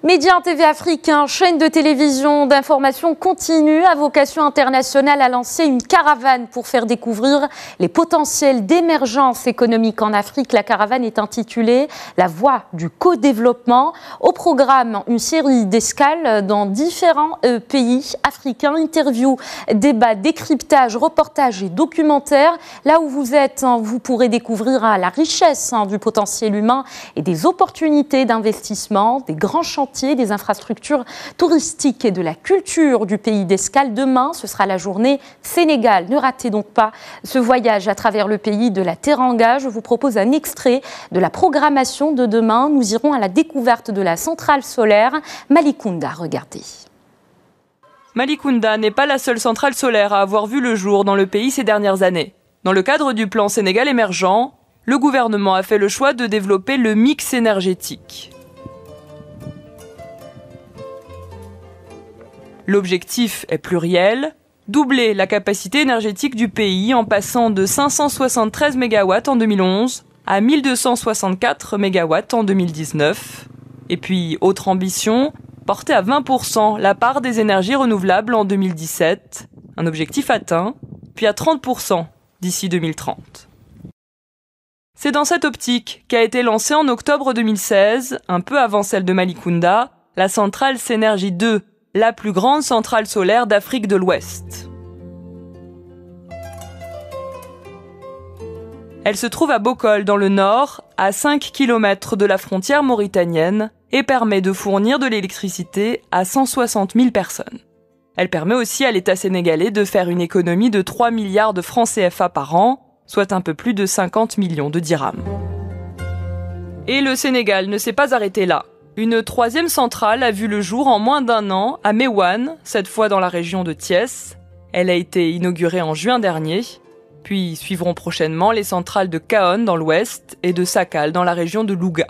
Média TV Africain, chaîne de télévision d'information continue à vocation internationale, a lancé une caravane pour faire découvrir les potentiels d'émergence économique en Afrique. La caravane est intitulée « La voie du co-développement ». Au programme, une série d'escales dans différents pays africains, interviews, débats, décryptages, reportages et documentaires. Là où vous êtes, vous pourrez découvrir la richesse du potentiel humain et des opportunités d'investissement, des grands chantiers, des infrastructures touristiques et de la culture du pays d'escale. Demain, ce sera la journée Sénégal. Ne ratez donc pas ce voyage à travers le pays de la Teranga. Je vous propose un extrait de la programmation de demain. Nous irons à la découverte de la centrale solaire Malicounda. Regardez. Malicounda n'est pas la seule centrale solaire à avoir vu le jour dans le pays ces dernières années. Dans le cadre du plan Sénégal émergent, le gouvernement a fait le choix de développer le mix énergétique. L'objectif est pluriel, doubler la capacité énergétique du pays en passant de 573 MW en 2011 à 1264 MW en 2019. Et puis, autre ambition, porter à 20% la part des énergies renouvelables en 2017, un objectif atteint, puis à 30% d'ici 2030. C'est dans cette optique qu'a été lancée en octobre 2016, un peu avant celle de Malicounda, la centrale Sénergie 2, la plus grande centrale solaire d'Afrique de l'Ouest. Elle se trouve à Bokol, dans le nord, à 5 km de la frontière mauritanienne, et permet de fournir de l'électricité à 160 000 personnes. Elle permet aussi à l'État sénégalais de faire une économie de 3 milliards de francs CFA par an, soit un peu plus de 50 millions de dirhams. Et le Sénégal ne s'est pas arrêté là. Une troisième centrale a vu le jour en moins d'un an à Meouane, cette fois dans la région de Thiès. Elle a été inaugurée en juin dernier. Puis suivront prochainement les centrales de Kahone dans l'ouest et de Sakal dans la région de Louga.